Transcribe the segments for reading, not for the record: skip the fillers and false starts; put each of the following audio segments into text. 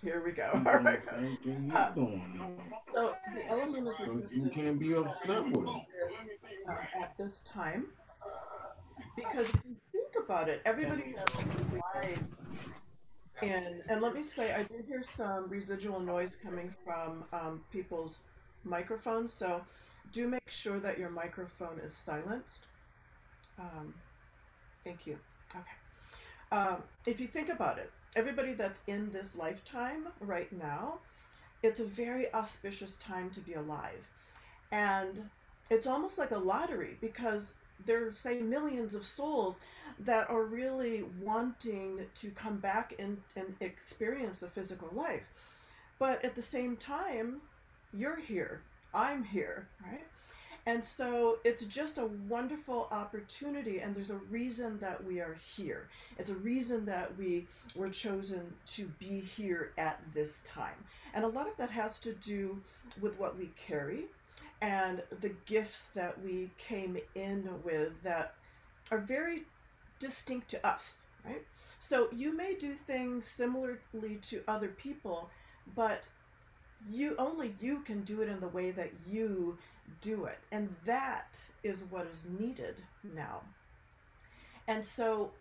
Here we go. He All doing right. the same thing Uh, he's doing. so the Elohim is So you requested can't be upset with him. at this time because if you think about it, everybody has lives and let me say, I do hear some residual noise coming from people's microphones, so do make sure that your microphone is silenced. Um, thank you. Okay. If you think about it, everybody that's in this lifetime right now, it's a very auspicious time to be alive. And it's almost like a lottery because there's, say, millions of souls that are really wanting to come back and experience a physical life. But at the same time, you're here, I'm here, right? And so it's just a wonderful opportunity, and there's a reason that we are here. It's a reason that we were chosen to be here at this time. And a lot of that has to do with what we carry and the gifts that we came in with that are very distinct to us, right? So you may do things similarly to other people, but you can do it in the way that you do it, and that is what is needed now. And so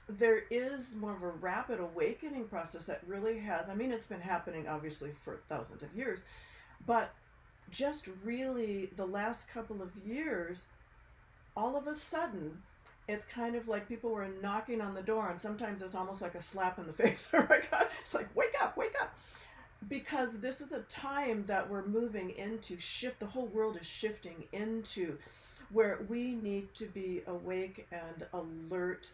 there is more of a rapid awakening process that really has, I mean, it's been happening obviously for thousands of years, but just really the last couple of years, all of a sudden it's kind of like people were knocking on the door, and sometimes it's almost like a slap in the face. Oh my God, it's like, wake up, because this is a time that we're moving into shift. The whole world is shifting into where we need to be awake and alert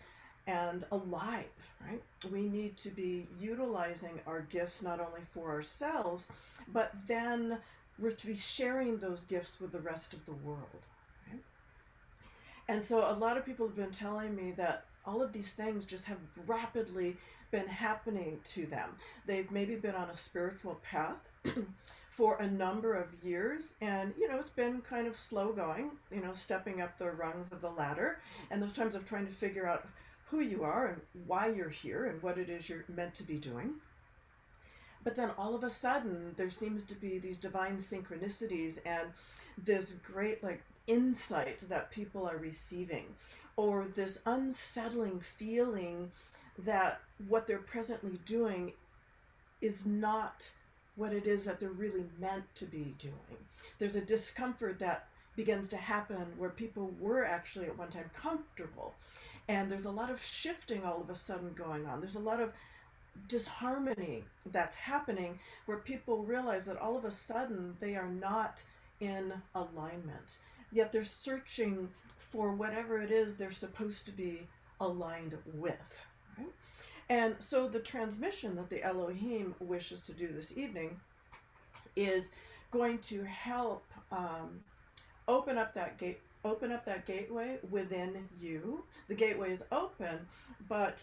and alive, right? We need to be utilizing our gifts not only for ourselves, but then we're to be sharing those gifts with the rest of the world, right? And so a lot of people have been telling me that all of these things just have rapidly been happening to them. They've maybe been on a spiritual path for a number of years, and it's been kind of slow going, stepping up the rungs of the ladder. And those times of trying to figure out who you are and why you're here and what it is you're meant to be doing. But then all of a sudden, there seems to be these divine synchronicities and this great, like, insight that people are receiving, or this unsettling feeling that what they're presently doing is not what it is that they're really meant to be doing. There's a discomfort that begins to happen where people were actually at one time comfortable. And there's a lot of shifting all of a sudden going on. There's a lot of disharmony that's happening where people realize that all of a sudden they are not in alignment. Yet they're searching for whatever it is they're supposed to be aligned with. Right? And so the transmission that the Elohim wishes to do this evening is going to help open up that gate, open up that gateway within you. The gateway is open, but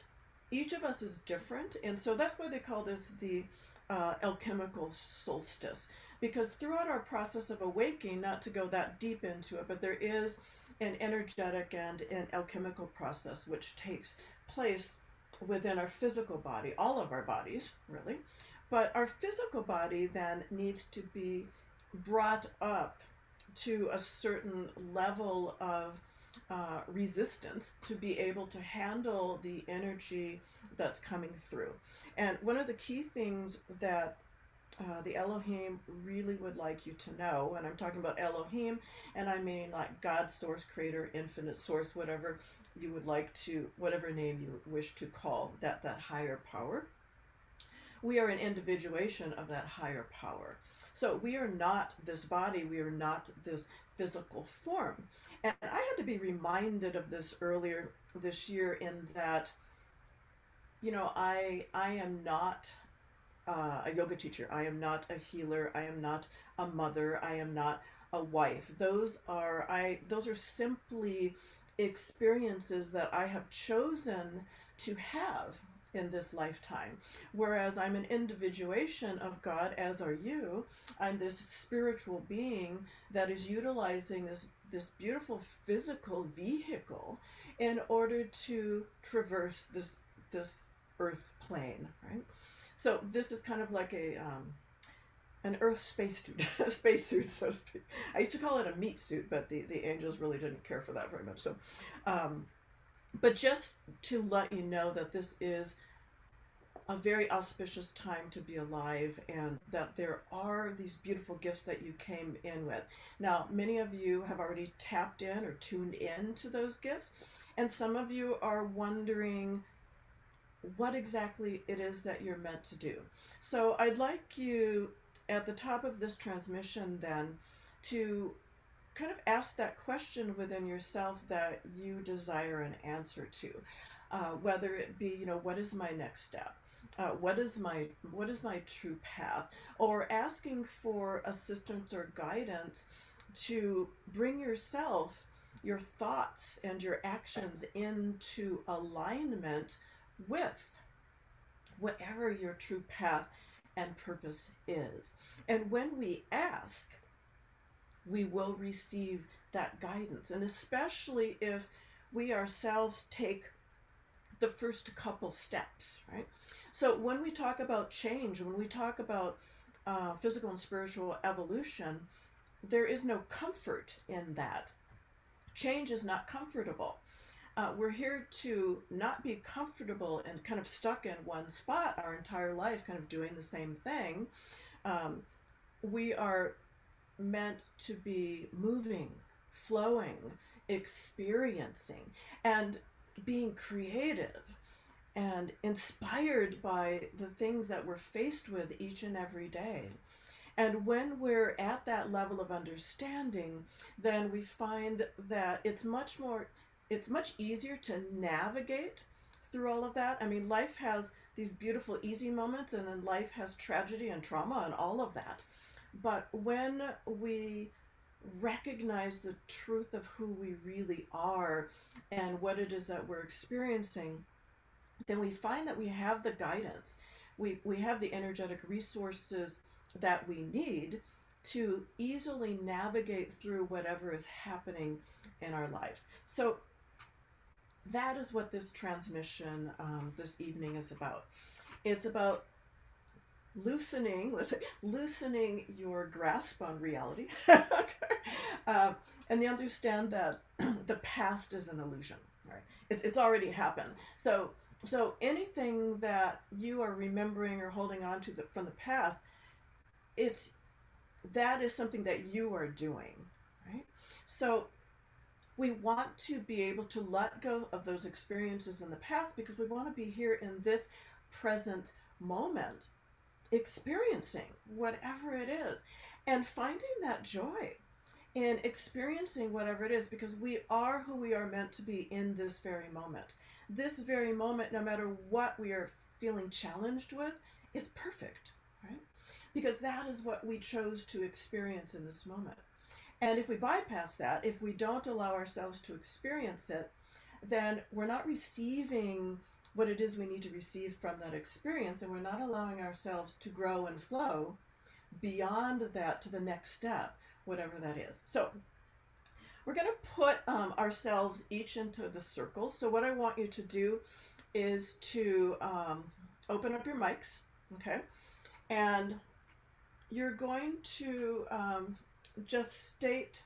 each of us is different, and so that's why they call this the alchemical solstice. Because throughout our process of awakening, not to go that deep into it, but there is an energetic and an alchemical process which takes place within our physical body, all of our bodies, really. But our physical body then needs to be brought up to a certain level of resistance to be able to handle the energy that's coming through. And one of the key things that the Elohim really would like you to know, and I'm talking about Elohim, and I mean like God, source, creator, infinite source, whatever you would like to, whatever name you wish to call that higher power. We are an individuation of that higher power. So we are not this body, we are not this physical form. And I had to be reminded of this earlier this year in that, I am not a yoga teacher. I am not a healer. I am not a mother. I am not a wife. Those are simply experiences that I have chosen to have in this lifetime. Whereas I'm an individuation of God, as are you. I'm this spiritual being that is utilizing this beautiful physical vehicle in order to traverse this earth plane, right? So this is kind of like an Earth spacesuit, spacesuit, so to speak. I used to call it a meat suit, but the angels really didn't care for that very much. So, but just to let you know that this is a very auspicious time to be alive, and that there are these beautiful gifts that you came in with. Now, many of you have already tapped in or tuned in to those gifts, and some of you are wondering what exactly it is that you're meant to do. So I'd like you at the top of this transmission then to kind of ask that question within yourself that you desire an answer to, whether it be, what is my next step? What is my true path? Or asking for assistance or guidance to bring yourself, your thoughts and your actions into alignment with whatever your true path and purpose is. And when we ask, we will receive that guidance. And especially if we ourselves take the first couple steps, right? So when we talk about change, when we talk about physical and spiritual evolution, there is no comfort in that. Change is not comfortable. We're here to not be comfortable and kind of stuck in one spot our entire life, kind of doing the same thing. We are meant to be moving, flowing, experiencing, and being creative and inspired by the things that we're faced with each and every day. And when we're at that level of understanding, then we find that it's much easier to navigate through all of that. I mean, life has these beautiful, easy moments, and then life has tragedy and trauma and all of that. But when we recognize the truth of who we really are and what it is that we're experiencing, then we find that we have the guidance. We have the energetic resources that we need to easily navigate through whatever is happening in our lives. So that is what this transmission this evening is about. It's about loosening your grasp on reality, and they understand that the past is an illusion, right? It's already happened. So anything that you are remembering or holding on to from the past, that is something that you are doing, right? So we want to be able to let go of those experiences in the past because we want to be here in this present moment, experiencing whatever it is and finding that joy in experiencing whatever it is, because we are who we are meant to be in this very moment. This very moment, no matter what we are feeling challenged with, is perfect, right? Because that is what we chose to experience in this moment. And if we bypass that, if we don't allow ourselves to experience it, then we're not receiving what it is we need to receive from that experience, and we're not allowing ourselves to grow and flow beyond that to the next step, whatever that is. So we're going to put ourselves each into the circle. So what I want you to do is to open up your mics, okay? And you're going to just state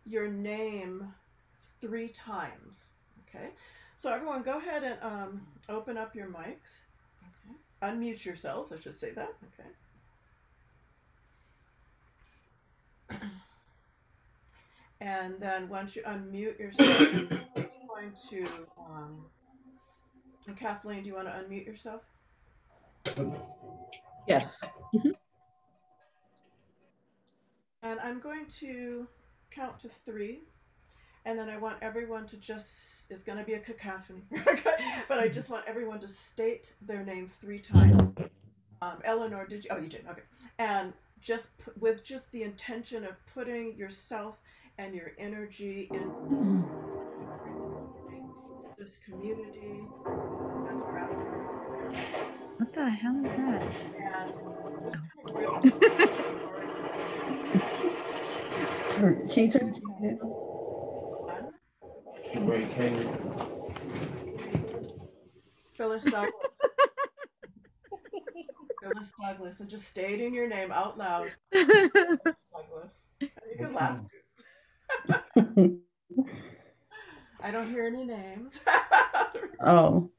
your name 3 times, okay? So everyone go ahead and open up your mics. Okay. Unmute yourselves, I should say that, okay? And then once you unmute yourself, it's going to, and Kathleen, do you want to unmute yourself? Yes. And I'm going to count to 3. And then I want everyone to just, it's going to be a cacophony, but I just want everyone to state their name 3 times. Eleanor, did you? Oh, you did. Okay. And just with just the intention of putting yourself and your energy in this community. That's What the hell is that? And Can you turn it? Wait, can you? Phyllis Douglass. Douglas, and just stating your name out loud. Phyllis Douglas. And you can laugh too. I don't hear any names. Oh,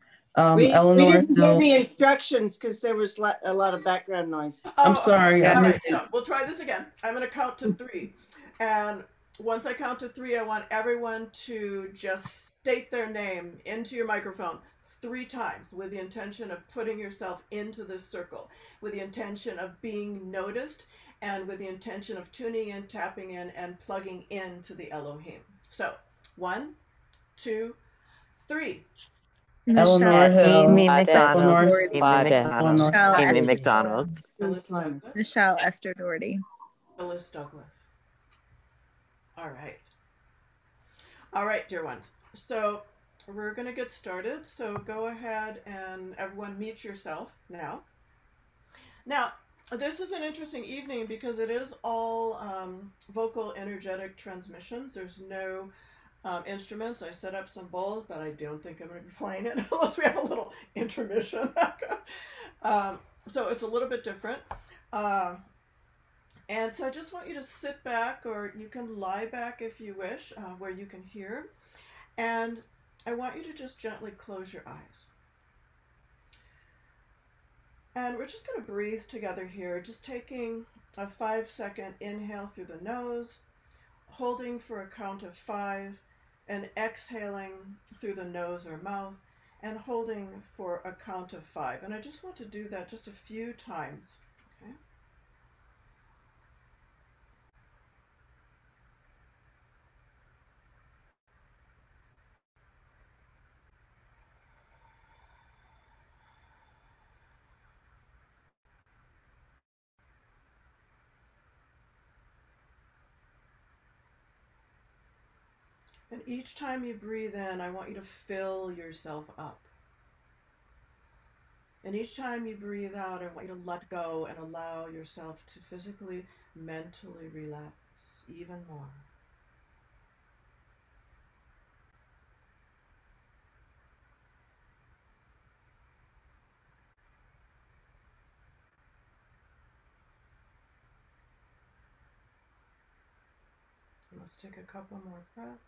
We Eleanor didn't hear Hill. the instructions because there was a lot of background noise. I'm sorry. Okay. All right, yeah, we'll try this again. I'm going to count to 3. And once I count to 3, I want everyone to just state their name into your microphone 3 times with the intention of putting yourself into this circle, with the intention of being noticed, and with the intention of tuning in, tapping in, and plugging into the Elohim. So, 1, 2, 3. Eleanor Hill. Amy Eleanor McDonald. Amy McDonald. Phyllis Douglas. Michelle Esther Doherty. Phyllis Douglas. All right. All right, dear ones. So we're going to get started. So go ahead and everyone mute yourself now. Now, this is an interesting evening because it is all vocal energetic transmissions. There's no instruments. I set up some bowls, but I don't think I'm going to be playing it unless we have a little intermission. So it's a little bit different. And so I just want you to sit back, or you can lie back if you wish, where you can hear. And I want you to just gently close your eyes. And we're just going to breathe together here, just taking a 5-second inhale through the nose, holding for a count of 5, and exhaling through the nose or mouth, and holding for a count of 5. And I just want to do that just a few times. Okay? And each time you breathe in, I want you to fill yourself up. And each time you breathe out, I want you to let go and allow yourself to physically, mentally relax even more. Let's take a couple more breaths.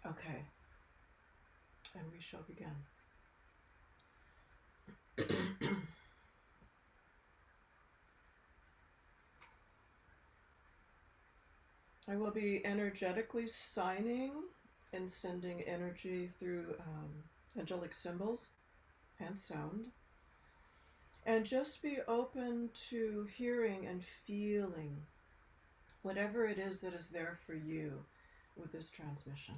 Okay, and we shall begin. I will be energetically signing and sending energy through angelic symbols and sound. And just be open to hearing and feeling whatever it is that is there for you with this transmission.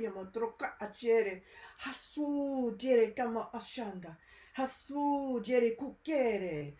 yama troka achere. Hasu jere kama ashanda. Hasu jere kukere.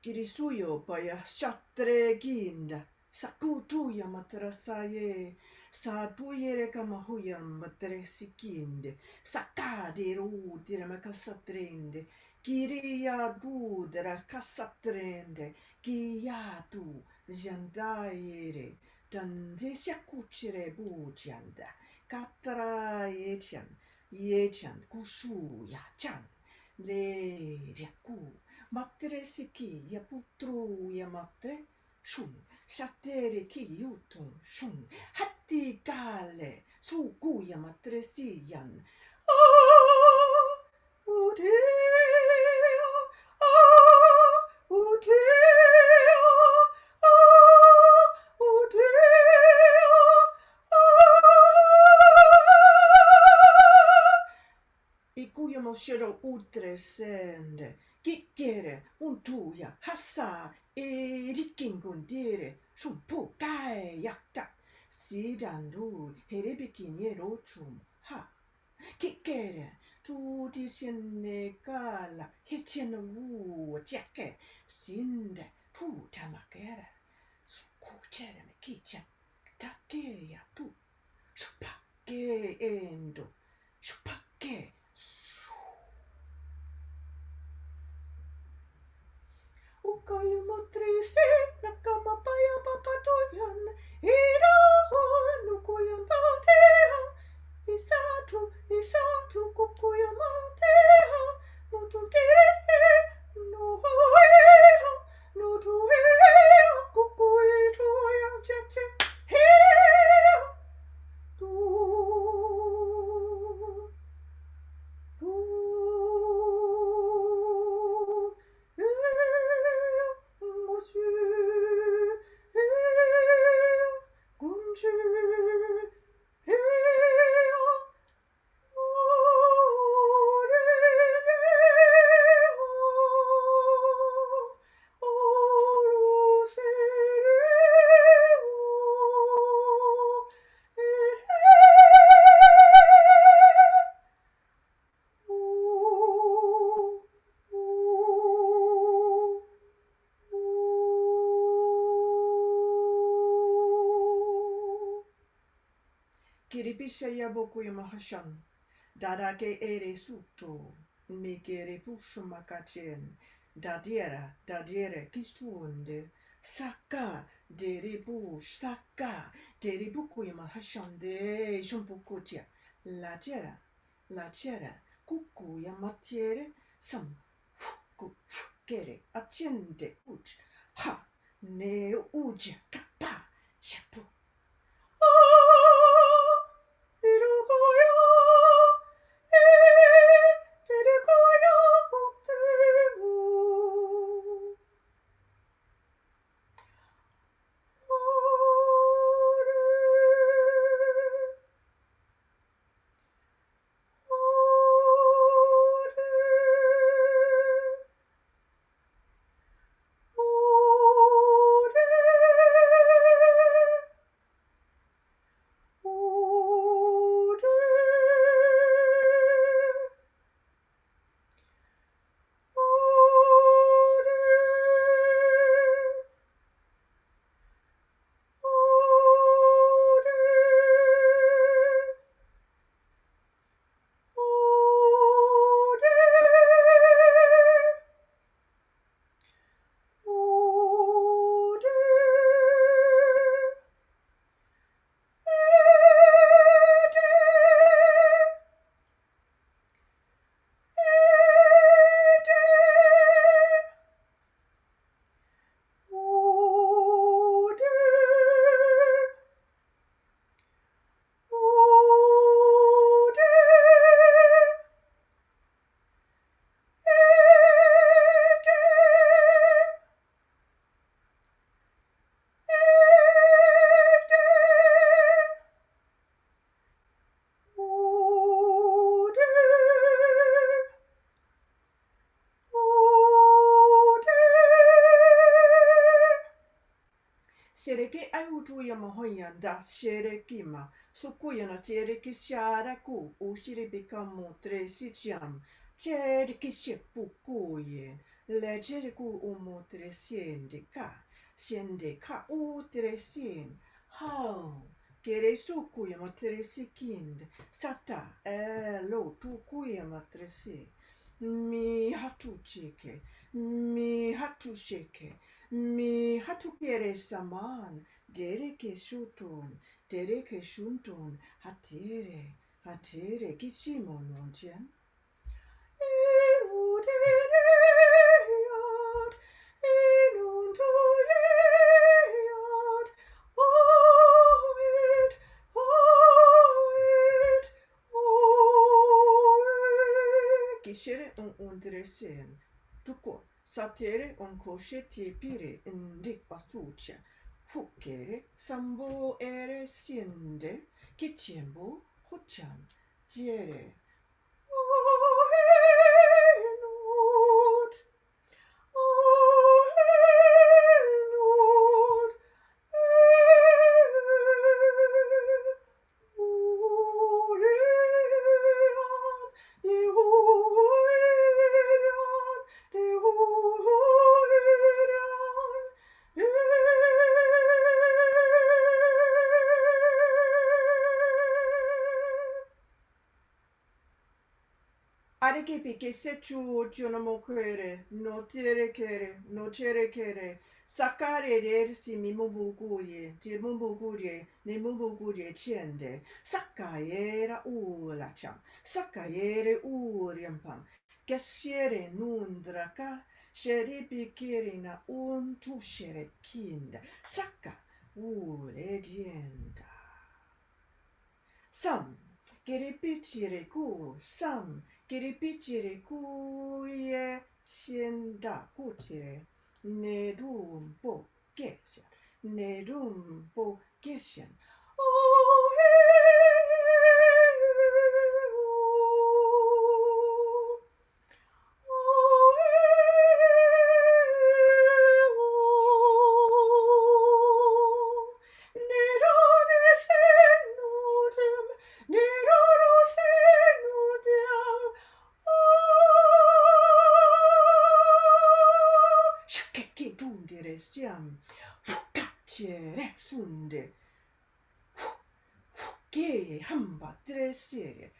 Kirisuyo paya shatre ginda. Sakutuya matrasaye. Satuyere kamahuyam matresikinde. Sakadero dira makasatrende. Kiriya dudra kasatrende. Kiyatu jandaire. dan desya kuchire bujanda katra yechan kushu ya chan le yaku matre siki ya putru ya matre shun shatere ki yutun shun hatti gale suku ya matre siyan Ikuyamo shiro utresende, kikere, untuya, hasa, rikingundire, shumpu, kai, yakta, sidandu, herebikini rochum, ha, kikere, tu dishene gala, hitchene wu, jacke, sinde, tu tamakere, sukuchere me kitchen, tateya tu, shupake endo, shupake. Ukayu motrisi, nakama paya papatoyan, irahoan, ukuyam pateha, isatu, kukuyam mateha, nututire, nuhoeha, nutuheha, kukuyituya, cheche, hea, tu. Kiribisha yaboku yamahashan, dadake ere suto, mikere pushu makachen, dadiere kistunde, saka, deri buku yamahashan de shumpukutia, la tiera, kuku yamatiere, sam, kere, achende, uch, ha, ne uja, kapa, shapu. Shereke ayutu yamahoyanda sherekima sukuyana chereki sharaku ushiribikamu tresicham chereki shepukuye le chereku umotre shendeka utresien how kere sukuyama tresikind sata elo tukuyama tresi mi hatu sheke mi hatukere saman dere ke shunton, hatere kishimo nonchen. Kishere undresen, tuko satere koshe tipire indik basucha, fukere sambo ere siende, kichembo hochan, jere. Areke pike sechu jonomo kere, no tere kere, sakare der si mimubuguye, ti mubuguye, ne mubuguye chiende, sakayera ulacham, sakayere uriampam, kasiere nundraka, sheri pikirina tu shere kinda, saka legenda. Sam, kiripicire ku, sam, kiripicire kuye sienda kucire, nedumpo kesien. Oh, siam, fukacere sunde, che hamba tre serie,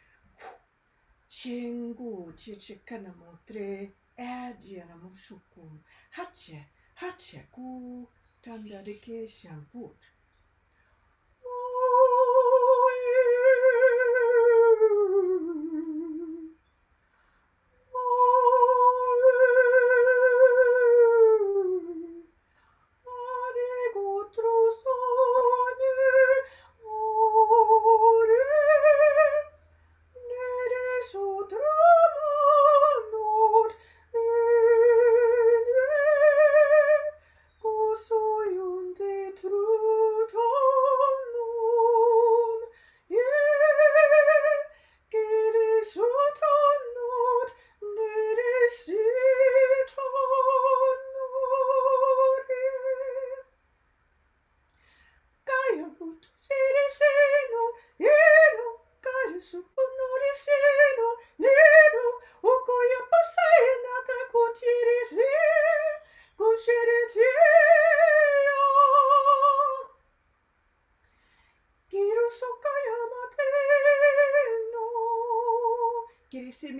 shengu chichikana motre, adiana mushukum, hache ku, tandarike shampoo.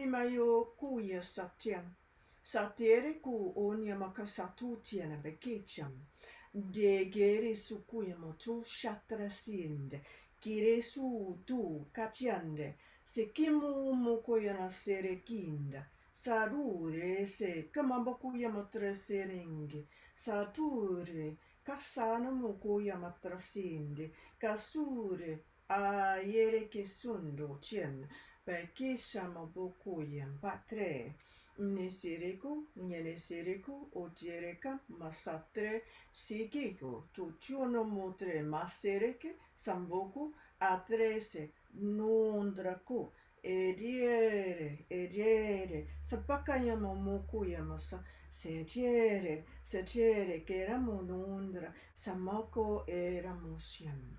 Mayo kuya satian. Satere ku onya makasatu tiana bekecham. De gere su kuya motu shatra sinde. Kire su tu katiande. Se kimu mokoya na sere kinda. Sarure se kamambokuya matra seringi. Sature kasana mokoya matra sinde. Kasure ayere ke sundo chien. Perché siamo bokuyen patre, nesiriku, ojereka, masatre, sikiku, tuchuno motre masereke, samboku, atrese, nundraku, ediere, sapakayama mokuyamasa, setiere, che eramo nundra, samako eramusiam.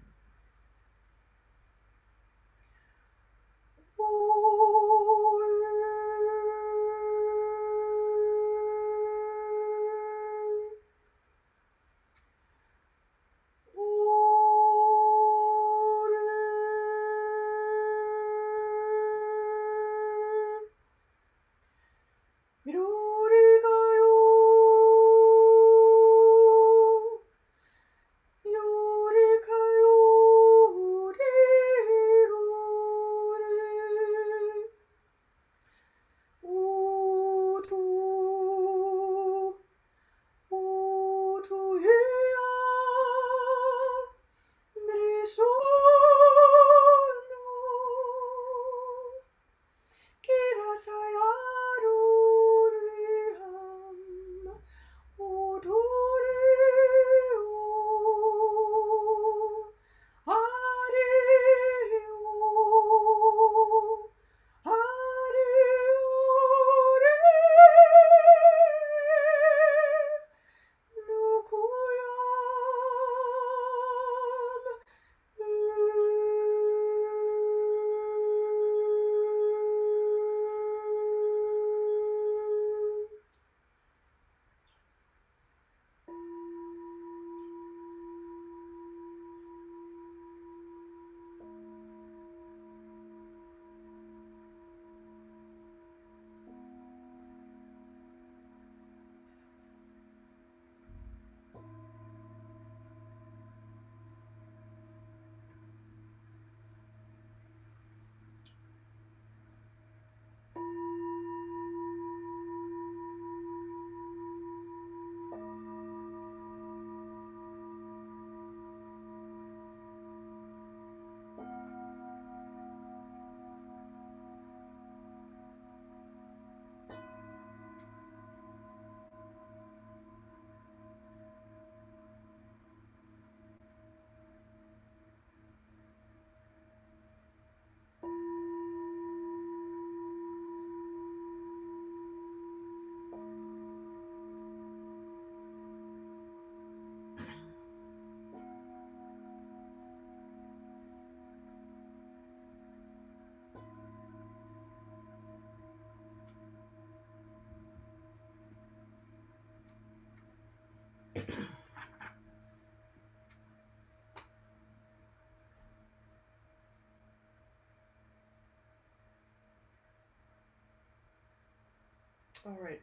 All right.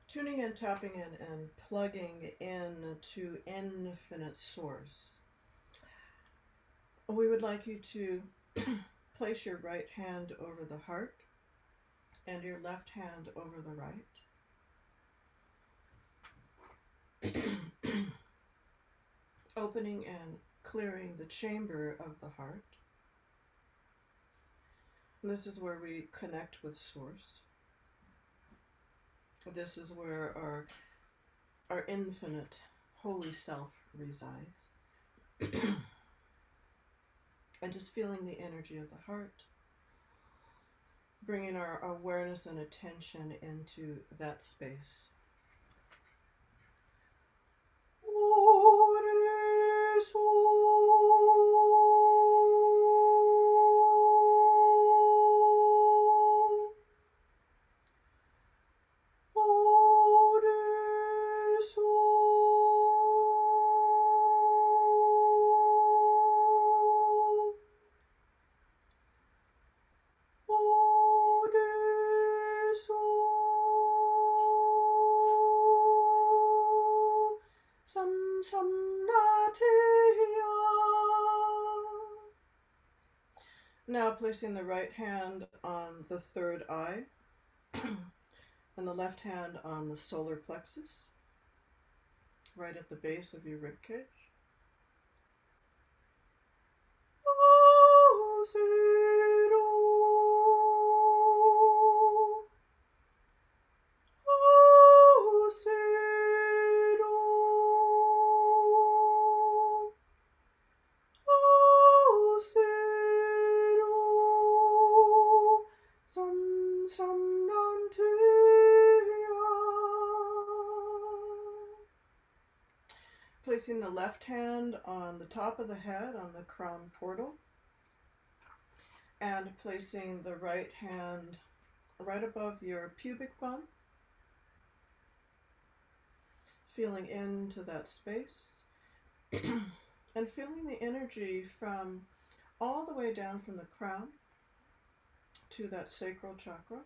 Tuning in, tapping in, and plugging in to infinite source. We would like you to place your right hand over the heart and your left hand over the right. Opening and clearing the chamber of the heart. This is where we connect with source. This is where our infinite holy self resides. And just feeling the energy of the heart, bringing our awareness and attention into that space. Now placing the right hand on the third eye and the left hand on the solar plexus, right at the base of your ribcage. Placing the left hand on the top of the head on the crown portal and placing the right hand right above your pubic bone, feeling into that space and feeling the energy from all the way down from the crown to that sacral chakra.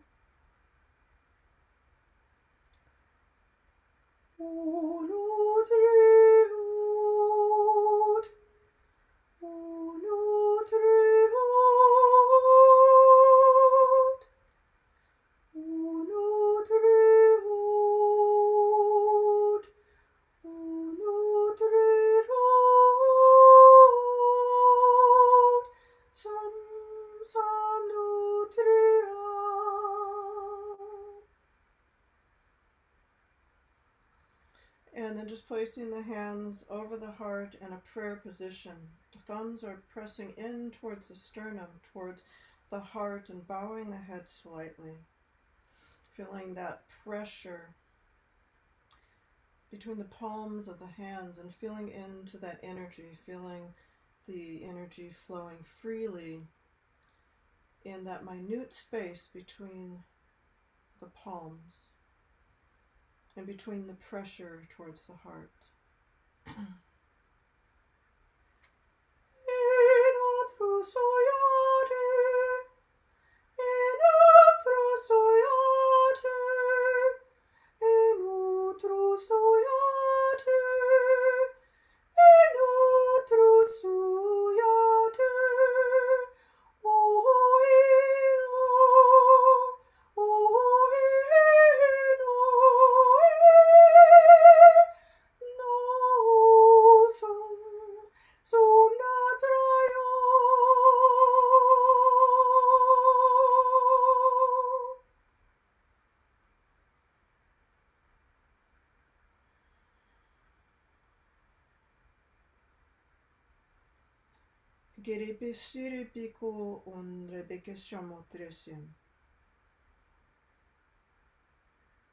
And then just placing the hands over the heart in a prayer position. Thumbs are pressing in towards the sternum, towards the heart, and bowing the head slightly. Feeling that pressure between the palms of the hands and feeling into that energy, feeling the energy flowing freely in that minute space between the palms and between the pressure towards the heart.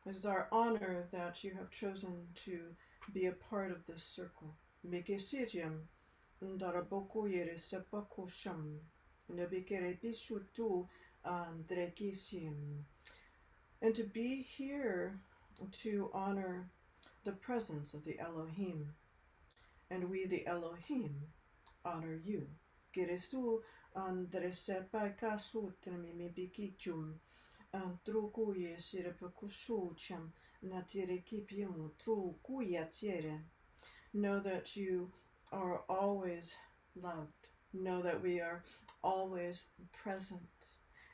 It is our honor that you have chosen to be a part of this circle. And to be here to honor the presence of the Elohim. And we, the Elohim, honor you. Trukuye shiripakushucham natirekipimu trukuyatiere. Know that you are always loved. Know that we are always present.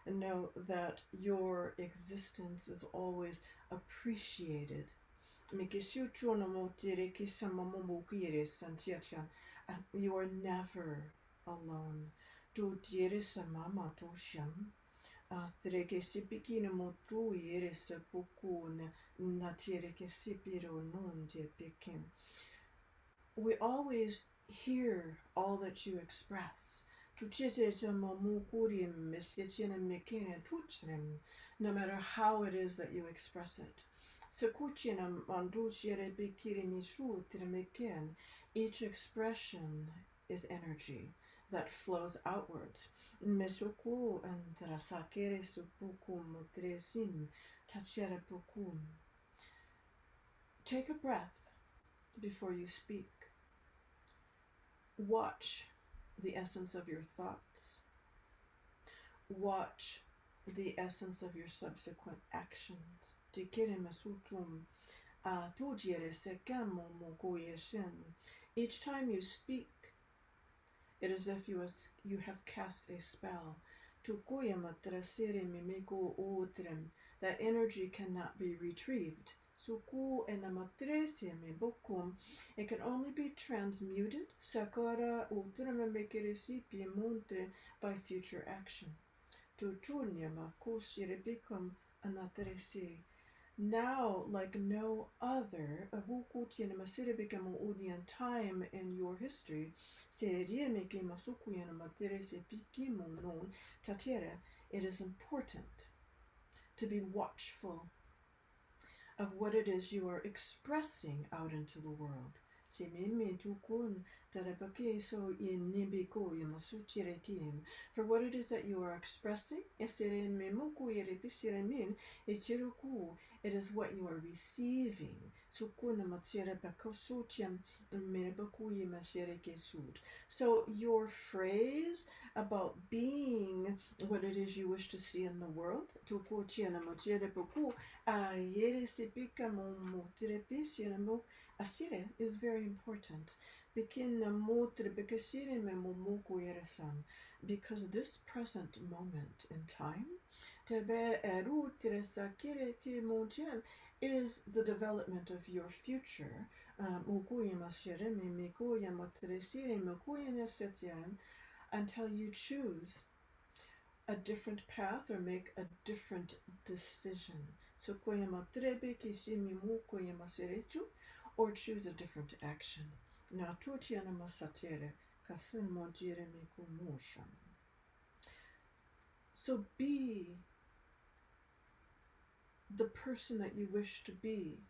And know that your existence is always appreciated. You are never alone. We always hear all that you express. No matter how it is that you express it. Each expression is energy that flows outwards. Take a breath before you speak. Watch the essence of your thoughts. Watch the essence of your subsequent actions. Each time you speak, it is as if you have cast a spell. That energy cannot be retrieved. It can only be transmuted by future action. Now, like no other time in your history, it is important to be watchful of what it is you are expressing out into the world. For what it is that you are expressing, it is what you are receiving. So your phrase about being what it is you wish to see in the world, is very important. Because this present moment in time is the development of your future. Until you choose a different path or make a different decision. Or choose a different action. So be the person that you wish to be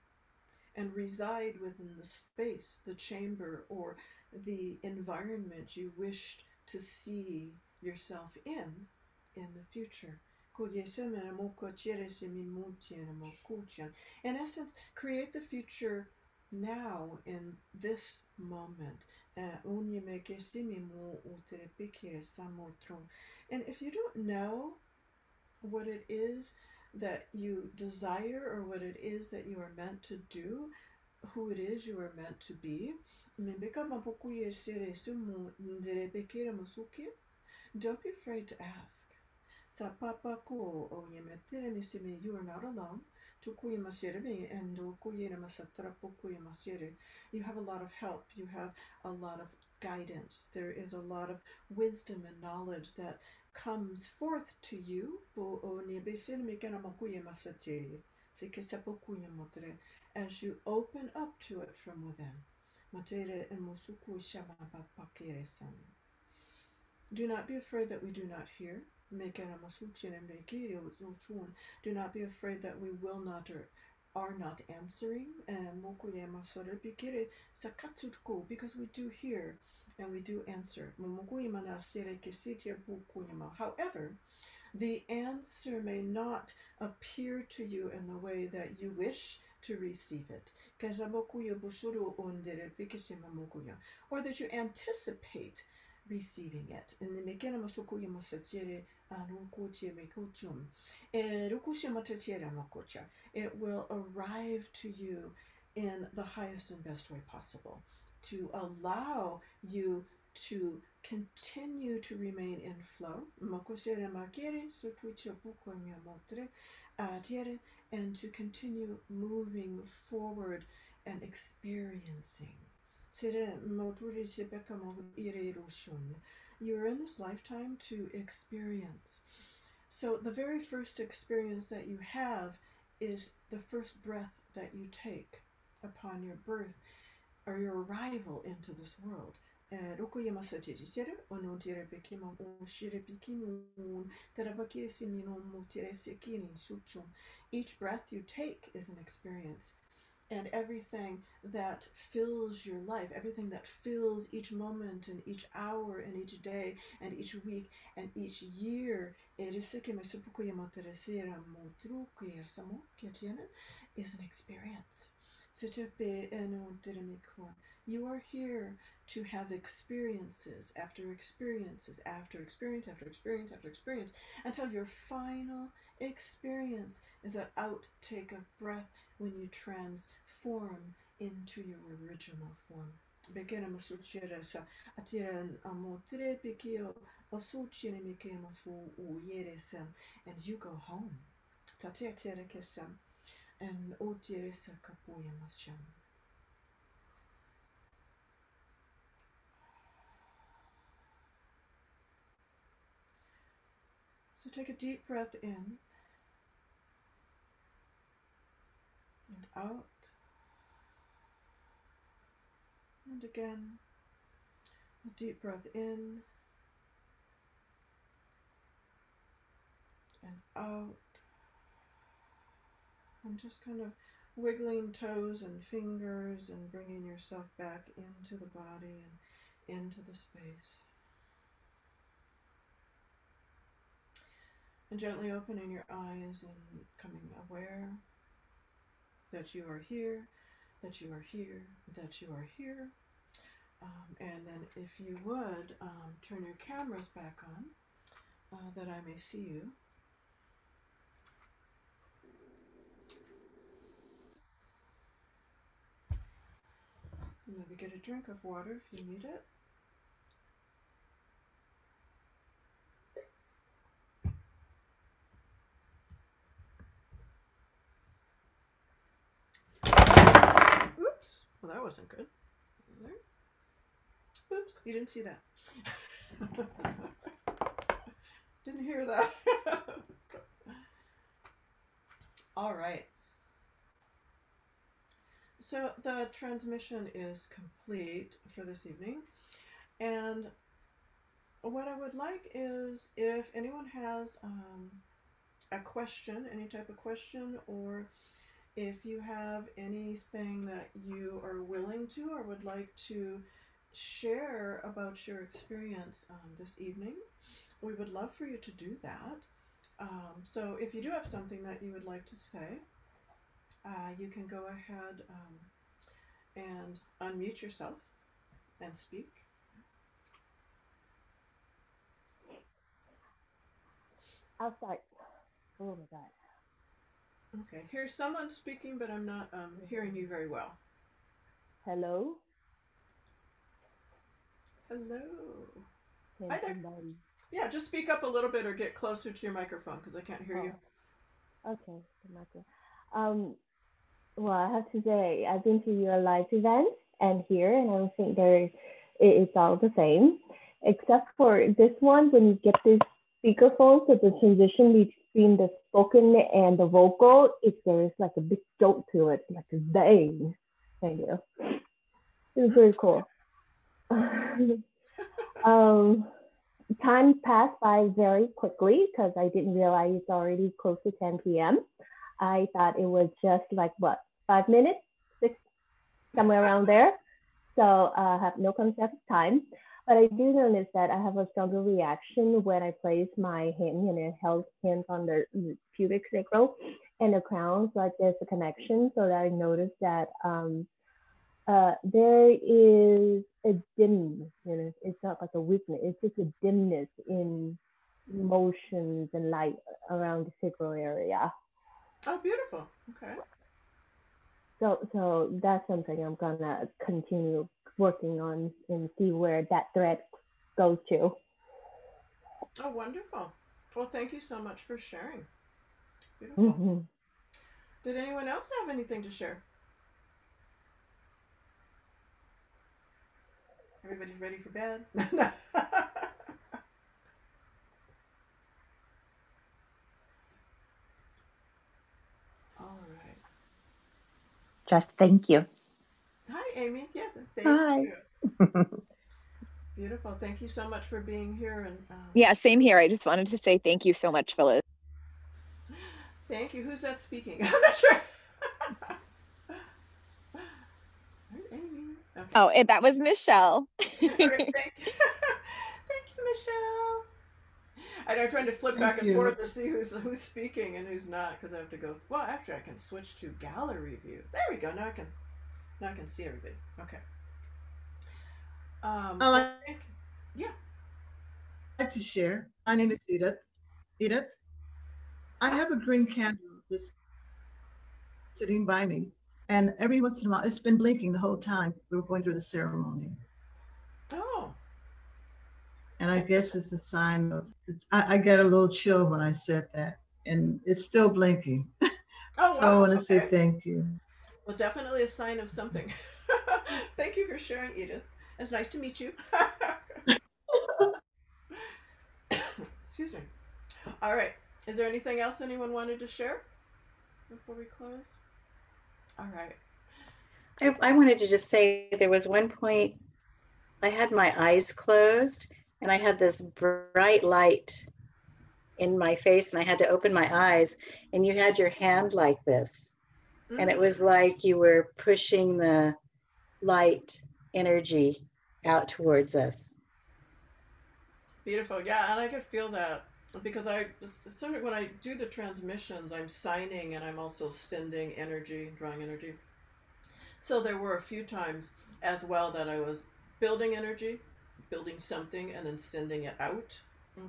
and reside within the space, the chamber, or the environment you wish to see yourself in the future. In essence, create the future now in this moment. And if you don't know what it is that you desire or what it is that you are meant to do, who it is you are meant to be, don't be afraid to ask. You are not alone. You have a lot of help. You have a lot of guidance. There is a lot of wisdom and knowledge that comes forth to you as you open up to it from within. Do not be afraid that we do not hear. Do not be afraid that we will not or are not answering. Because we do hear and we do answer. However, the answer may not appear to you in the way that you wish to receive it. Or that you anticipate receiving it. It will arrive to you in the highest and best way possible to allow you to continue to remain in flow and to continue moving forward and experiencing. You are in this lifetime to experience. So the very first experience that you have is the first breath that you take upon your birth or your arrival into this world. Each breath you take is an experience. And everything that fills your life, everything that fills each moment and each hour and each day and each week and each year is an experience. You are here to have experiences after experiences after experience after experience after experience until your final experience is that outtake of breath when you transform into your original form. And you go home. And so take a deep breath in and out. And again, a deep breath in and out. And just kind of wiggling toes and fingers and bringing yourself back into the body and into the space. And gently opening your eyes and becoming aware that you are here, that you are here, that you are here. And then if you would, turn your cameras back on, that I may see you. Maybe get a drink of water if you need it. Oops. Well, that wasn't good. Oops, you didn't see that. Didn't hear that. All right. So the transmission is complete for this evening. And what I would like is if anyone has a question, any type of question, or if you have anything that you are willing to or would like to share about your experience this evening, we would love for you to do that. So if you do have something that you would like to say, you can go ahead and unmute yourself and speak. I'll start. Oh my God. Okay, here's someone speaking, but I'm not hearing you very well. Hello? Hello. Can Hi there. somebody... Yeah, just speak up a little bit or get closer to your microphone because I can't hear you. Okay, the microphone. Well, I have to say, I've been to your live event and here, and I don't think it's all the same, except for this one, when you get this speakerphone, so the transition between the spoken and the vocal, there is like a big jolt to it, like a bang. Thank you. It was very cool. Time passed by very quickly because I didn't realize it's already close to 10 p.m. I thought it was just like, what, 5 minutes, 6, somewhere around there. So I have no concept of time. But I do notice that I have a stronger reaction when I place my hand, held hands on the pubic sacral and the crown, so that there's a connection. So that I notice that there is a dimness, it's not like a weakness, it's just a dimness in motions and light around the sacral area. Oh, beautiful. Okay. So that's something I'm gonna continue working on and see where that thread goes to. Oh, wonderful. Well, thank you so much for sharing. Beautiful. Did anyone else have anything to share? Everybody's ready for bed? All right. Just thank you. Hi, Amy. Yeah, thank Hi. you. Beautiful. Thank you so much for being here. And Yeah, same here. I just wanted to say thank you so much, Phyllis. Thank you. Who's that speaking? I'm not sure. Amy. Okay. Oh, that was Michelle. Okay, thank you. Thank you, Michelle. I'm trying to flip back and forth to see who's speaking and who's not, because I have to go. Well, actually, I can switch to gallery view. There we go. Now I can see everybody. Okay. Yeah. I'd like to share. My name is Edith. Edith, I have a green candle that's sitting by me, and every once in a while, it's been blinking the whole time we were going through the ceremony. Oh. And I guess it's a sign of, I get a little chill when I said that, and it's still blinking. Oh, so wow. I want to say thank you. Well, definitely a sign of something. Thank you for sharing, Edith. It's nice to meet you. Excuse me. All right. Is there anything else anyone wanted to share before we close? All right. I wanted to just say there was one point I had my eyes closed and I had this bright light in my face and I had to open my eyes, and you had your hand like this. And it was like you were pushing the light energy out towards us. Beautiful. Yeah, and I could feel that because I sort of, when I do the transmissions, I'm signing and I'm also sending energy, drawing energy. So there were a few times as well that I was building energy, building something, and then sending it out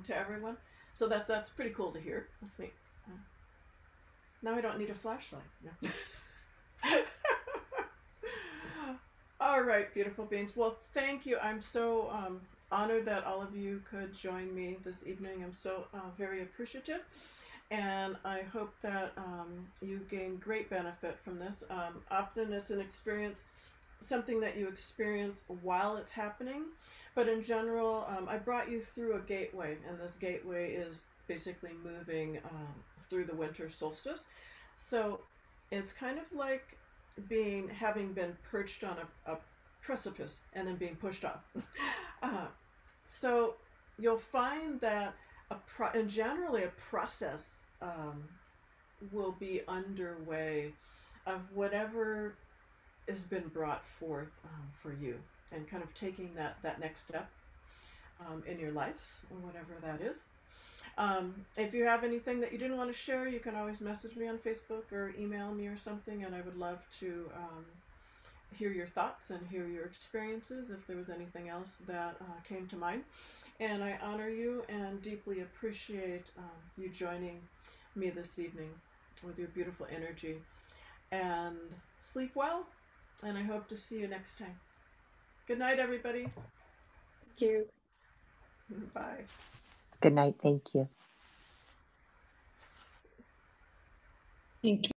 to everyone. So that's pretty cool to hear. That's neat. Now I don't need a flashlight. No. All right, beautiful beings. Well, thank you. I'm so honored that all of you could join me this evening. I'm so very appreciative. And I hope that you gain great benefit from this. Often it's an experience, something that you experience while it's happening. But in general, I brought you through a gateway, and this gateway is basically moving through the winter solstice. So it's kind of like having been perched on a precipice and then being pushed off. So you'll find that generally a process will be underway of whatever has been brought forth for you, and kind of taking that next step in your life, or whatever that is. If you have anything that you didn't want to share, you can always message me on Facebook or email me or something, and I would love to hear your thoughts and hear your experiences if there was anything else that came to mind. And I honor you and deeply appreciate you joining me this evening with your beautiful energy. And sleep well, and I hope to see you next time. Good night, everybody. Thank you. Bye. Good night. Thank you. Thank you.